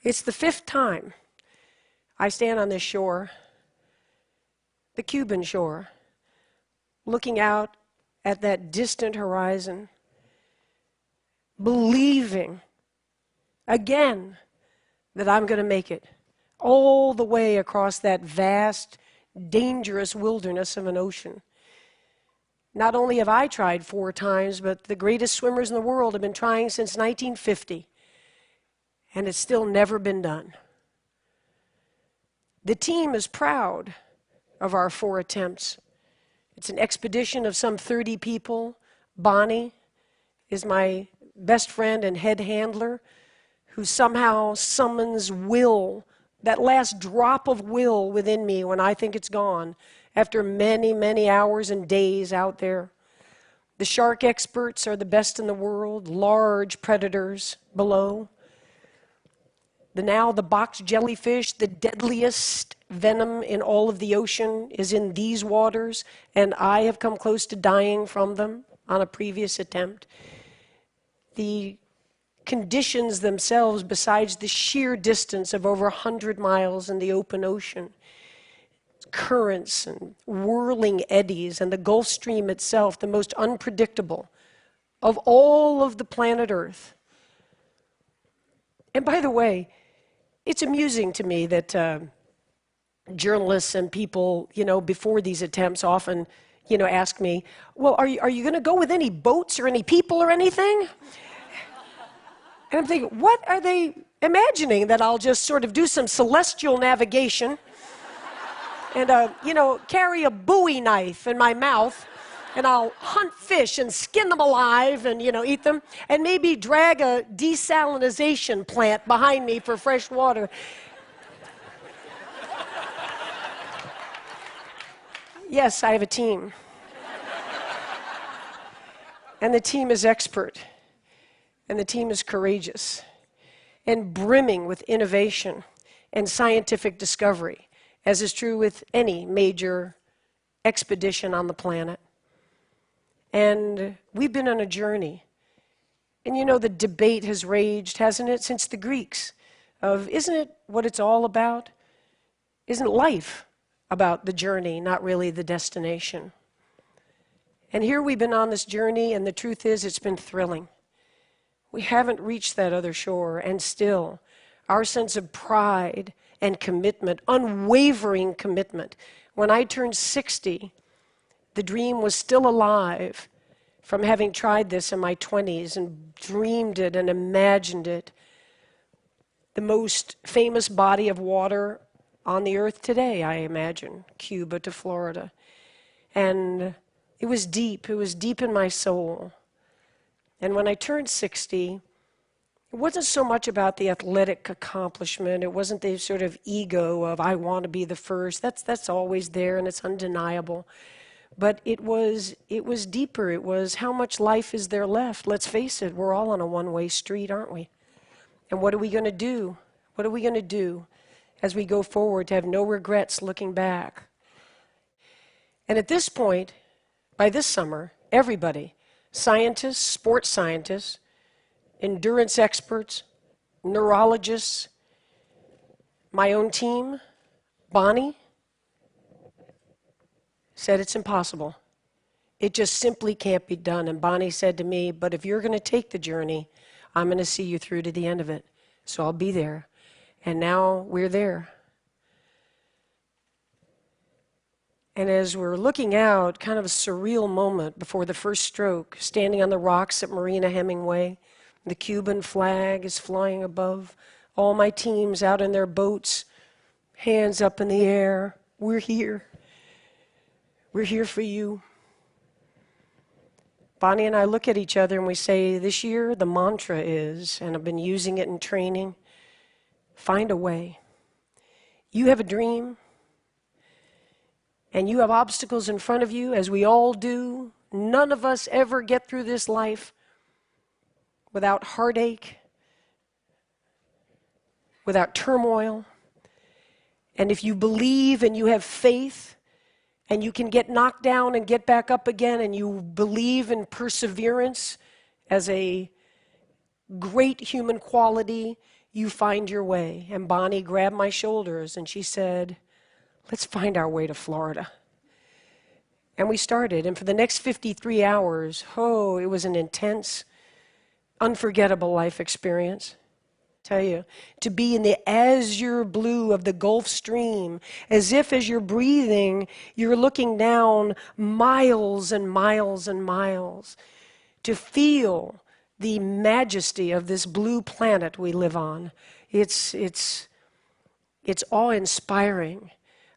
It's the 5th time I stand on this shore, the Cuban shore, looking out at that distant horizon, believing again that I'm going to make it all the way across that vast, dangerous wilderness of an ocean. Not only have I tried 4 times, but the greatest swimmers in the world have been trying since 1950, and it's still never been done. The team is proud of our 4 attempts. It's an expedition of some 30 people. Bonnie is my best friend and head handler, who somehow summons will, that last drop of will within me when I think it's gone, after many, many hours and days out there. The shark experts are the best in the world, large predators below. The box jellyfish, the deadliest venom in all of the ocean, is in these waters, and I have come close to dying from them on a previous attempt. The conditions themselves, besides the sheer distance of over 100 miles in the open ocean, currents and whirling eddies, and the Gulf Stream itself, the most unpredictable of all of the planet Earth. And by the way, it's amusing to me that journalists and people, before these attempts often, ask me, well, are you going to go with any boats or any people or anything? And I'm thinking, what are they imagining? That I'll just sort of do some celestial navigation and, carry a Bowie knife in my mouth, and I'll hunt fish and skin them alive and, eat them, and maybe drag a desalinization plant behind me for fresh water. Yes, I have a team. And the team is expert. And the team is courageous and brimming with innovation and scientific discovery, as is true with any major expedition on the planet. And we've been on a journey. And the debate has raged, hasn't it, since the Greeks, of isn't it what it's all about? Isn't life about the journey, not really the destination? And here we've been on this journey, and the truth is it's been thrilling. We haven't reached that other shore, and still, our sense of pride and commitment, unwavering commitment. When I turned 60, the dream was still alive from having tried this in my 20s and dreamed it and imagined it. The most famous body of water on the earth today, I imagine, Cuba to Florida. And it was deep in my soul. And when I turned 60, it wasn't so much about the athletic accomplishment. It wasn't the sort of ego of, I want to be the first. That's always there, and it's undeniable. But it was deeper. It was, how much life is there left? Let's face it, we're all on a one-way street, aren't we? And what are we going to do? What are we going to do as we go forward to have no regrets looking back? And at this point, by this summer, everybody, scientists, sports scientists, endurance experts, neurologists, my own team, Bonnie, said it's impossible. It just simply can't be done. And Bonnie said to me, but if you're going to take the journey, I'm going to see you through to the end of it. So I'll be there. And now we're there. And as we're looking out, kind of a surreal moment before the first stroke, standing on the rocks at Marina Hemingway, the Cuban flag is flying above, all my teams out in their boats, hands up in the air. We're here. We're here for you. Bonnie and I look at each other and we say, this year the mantra is, and I've been using it in training, find a way. You have a dream, and you have obstacles in front of you, as we all do. None of us ever get through this life without heartache, without turmoil. And if you believe and you have faith, and you can get knocked down and get back up again, and you believe in perseverance as a great human quality, you find your way. And Bonnie grabbed my shoulders and she said, let's find our way to Florida. And we started. And for the next 53 hours, it was an intense, unforgettable life experience. Tell you, to be in the azure blue of the Gulf Stream, as if as you're breathing, you're looking down miles and miles and miles, to feel the majesty of this blue planet we live on. It's awe-inspiring.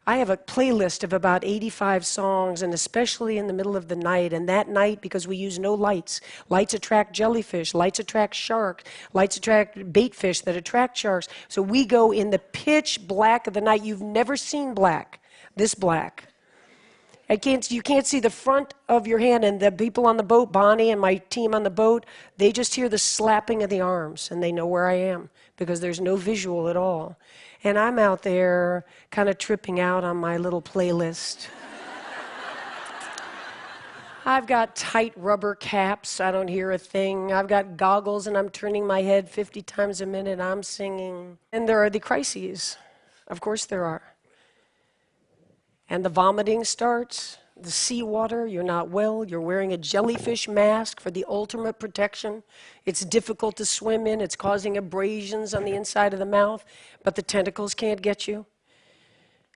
I have a playlist of about 85 songs, and especially in the middle of the night. And that night, because we use no lights, lights attract jellyfish, lights attract sharks, lights attract bait fish that attract sharks. So we go in the pitch black of the night. You've never seen black, this black. You can't see the front of your hand. And the people on the boat, Bonnie and my team on the boat, they just hear the slapping of the arms, and they know where I am because there's no visual at all. And I'm out there kind of tripping out on my little playlist. I've got tight rubber caps. I don't hear a thing. I've got goggles, and I'm turning my head 50 times a minute. I'm singing. And there are the crises. Of course there are. And the vomiting starts. The seawater, you're not well, you're wearing a jellyfish mask for the ultimate protection. It's difficult to swim in, it's causing abrasions on the inside of the mouth, but the tentacles can't get you.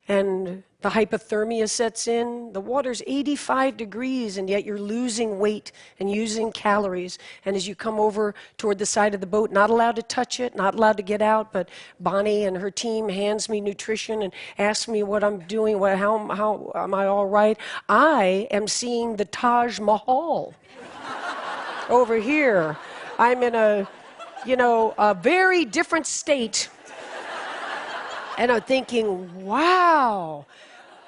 And the hypothermia sets in. The water's 85 degrees, and yet you're losing weight and using calories. And as you come over toward the side of the boat, not allowed to touch it, not allowed to get out, but Bonnie and her team hands me nutrition and asks me what I'm doing, how am I all right? I am seeing the Taj Mahal over here. I'm in a very different state. And I'm thinking, wow,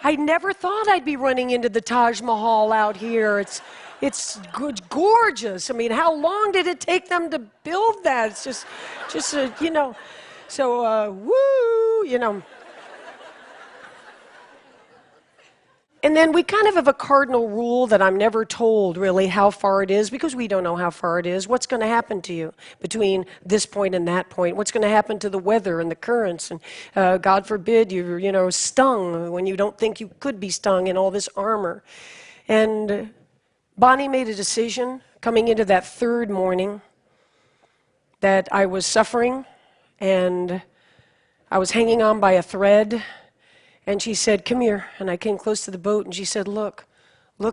I never thought I'd be running into the Taj Mahal out here. It's gorgeous. I mean, how long did it take them to build that? It's just so, woo. And then we kind of have a cardinal rule that I'm never told really how far it is, because we don't know how far it is. What's going to happen to you between this point and that point? What's going to happen to the weather and the currents? And God forbid you're stung when you don't think you could be stung in all this armor. And Bonnie made a decision coming into that third morning that I was suffering and I was hanging on by a thread. And she said, come here. And I came close to the boat, and she said, look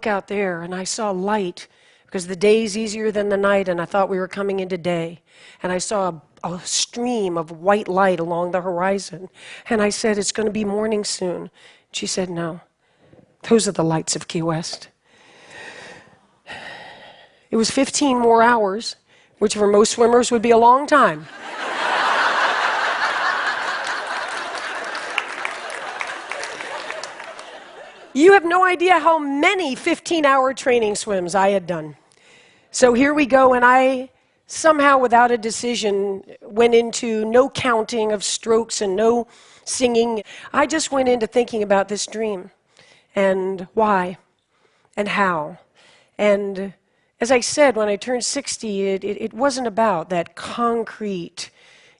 out there. And I saw light, because the day's easier than the night, and I thought we were coming into day. And I saw a stream of white light along the horizon. And I said, it's going to be morning soon. She said, no, those are the lights of Key West. It was 15 more hours, which for most swimmers would be a long time. You have no idea how many 15-hour training swims I had done. So here we go, and I somehow, without a decision, went into no counting of strokes and no singing. I just went into thinking about this dream and why and how. And as I said, when I turned 60, it wasn't about that concrete,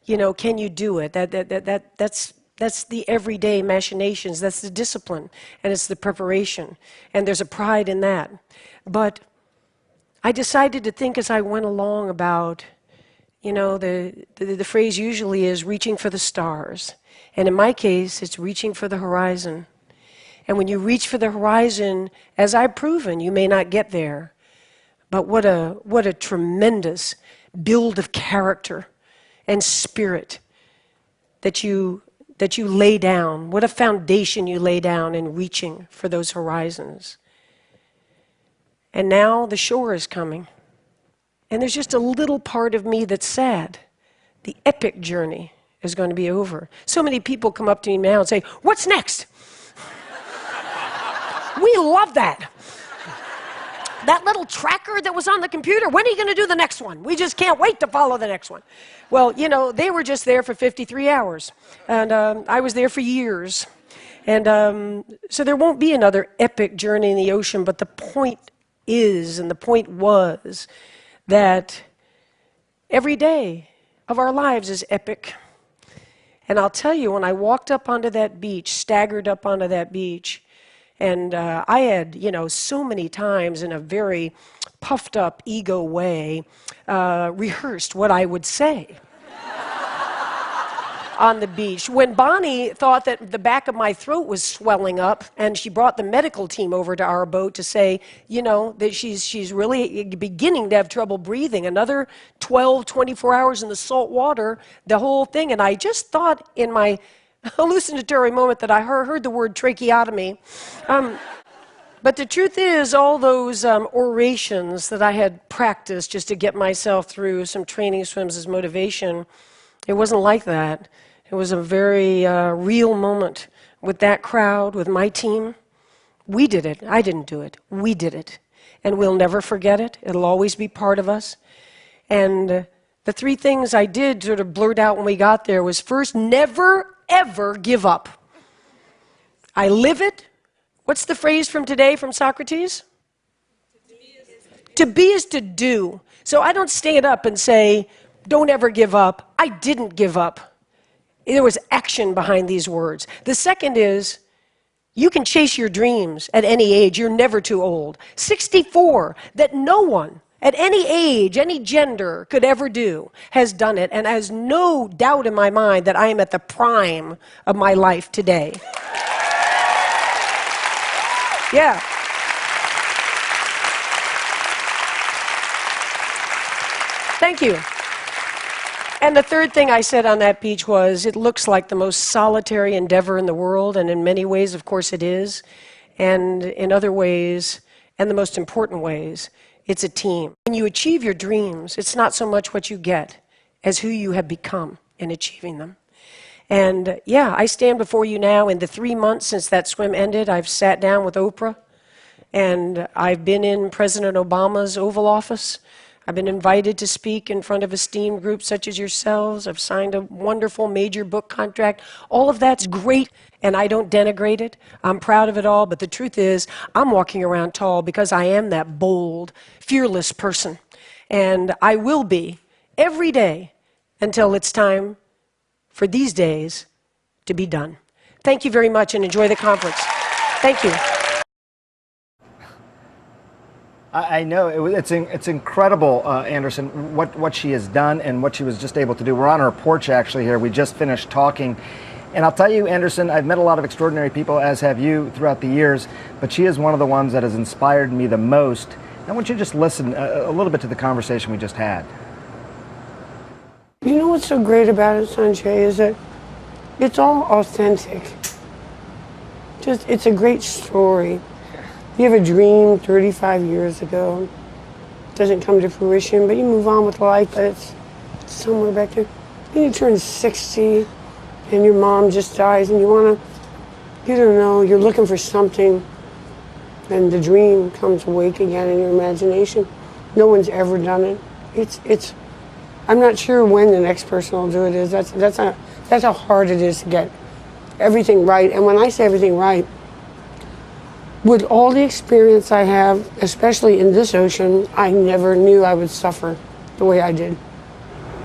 can you do it? That's the everyday machinations. That's the discipline, and it's the preparation, and there's a pride in that. But I decided to think as I went along about, the phrase usually is reaching for the stars, and in my case, it's reaching for the horizon. And when you reach for the horizon, as I've proven, you may not get there, but what a tremendous build of character and spirit that you lay down. What a foundation you lay down in reaching for those horizons. And now the shore is coming. And there's just a little part of me that's sad. The epic journey is going to be over. So many people come up to me now and say, what's next? We love that. That little tracker that was on the computer, when are you going to do the next one? We just can't wait to follow the next one. Well, they were just there for 53 hours. And I was there for years. And so there won't be another epic journey in the ocean, but the point is, and the point was, that every day of our lives is epic. And I'll tell you, when I walked up onto that beach, staggered up onto that beach, and I had, so many times in a very puffed up ego way, rehearsed what I would say on the beach. When Bonnie thought that the back of my throat was swelling up, and she brought the medical team over to our boat to say, that she's really beginning to have trouble breathing. Another 12, 24 hours in the salt water, the whole thing. And I just thought in my hallucinatory moment that I heard the word tracheotomy. But the truth is, all those orations that I had practiced just to get myself through some training swims as motivation, it wasn't like that. It was a very real moment with that crowd, with my team. We did it. I didn't do it. We did it. And we'll never forget it. It'll always be part of us. And the three things I did sort of blurt out when we got there was, first, never, ever give up. I live it. What's the phrase from today from Socrates? To be is to do. So I don't stand up and say, don't ever give up. I didn't give up. There was action behind these words. The second is, you can chase your dreams at any age. You're never too old. 64, that no one at any age, any gender could ever do, has done it, and has no doubt in my mind that I am at the prime of my life today. Yeah. Thank you. And the third thing I said on that beach was, it looks like the most solitary endeavor in the world, and in many ways, of course, it is. And in other ways, and the most important ways, it's a team. When you achieve your dreams, it's not so much what you get as who you have become in achieving them. And yeah, I stand before you now. In the 3 months since that swim ended, I've sat down with Oprah, and I've been in President Obama's Oval Office. I've been invited to speak in front of esteemed groups such as yourselves. I've signed a wonderful major book contract. All of that's great, and I don't denigrate it. I'm proud of it all, but the truth is, I'm walking around tall because I am that bold, fearless person. And I will be every day until it's time for these days to be done. Thank you very much, and enjoy the conference. Thank you. I know it's incredible, Anderson, what she has done and what she was just able to do. We're on her porch actually here. We just finished talking, and I'll tell you, Anderson, I've met a lot of extraordinary people, as have you, throughout the years, but she is one of the ones that has inspired me the most. I want you to just listen a little bit to the conversation we just had. You know what's so great about it, Sanjay, is that it's all authentic. It's a great story. You have a dream 35 years ago, doesn't come to fruition, but you move on with life, but it's somewhere back there. Then you turn 60, and your mom just dies, and you don't know, you're looking for something, and the dream comes awake again in your imagination. No one's ever done it. I'm not sure when the next person will do it. That's how hard it is to get everything right. And when I say everything right, with all the experience I have, especially in this ocean, I never knew I would suffer the way I did.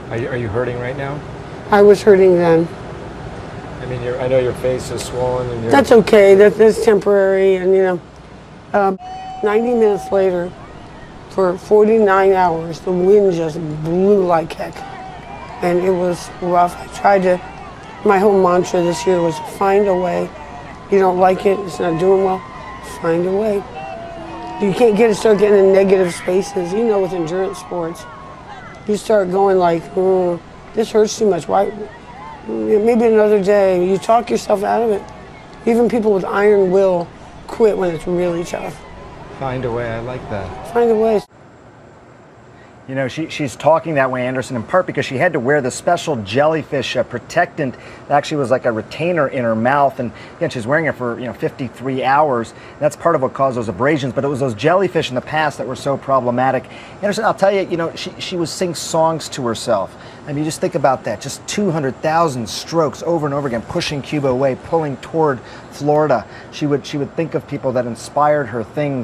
Are you hurting right now? I was hurting then. I mean, I know your face is swollen. And that's okay. That's temporary. And 90 minutes later, for 49 hours, the wind just blew like heck, and it was rough. My whole mantra this year was find a way. You don't like it, it's not doing well, find a way. You can't start getting in negative spaces. With endurance sports, you start going like, this hurts too much. Why? Maybe another day. You talk yourself out of it. Even people with iron will quit when it's really tough. Find a way, I like that. Find a way. She's talking that way, Anderson, in part because she had to wear the special jellyfish protectant that actually was like a retainer in her mouth. And again, she's wearing it for 53 hours. That's part of what caused those abrasions. But it was those jellyfish in the past that were so problematic. Anderson, I'll tell you, she would sing songs to herself. I mean, just think about that. Just 200,000 strokes over and over again, pushing Cuba away, pulling toward Florida. She would think of people that inspired her, things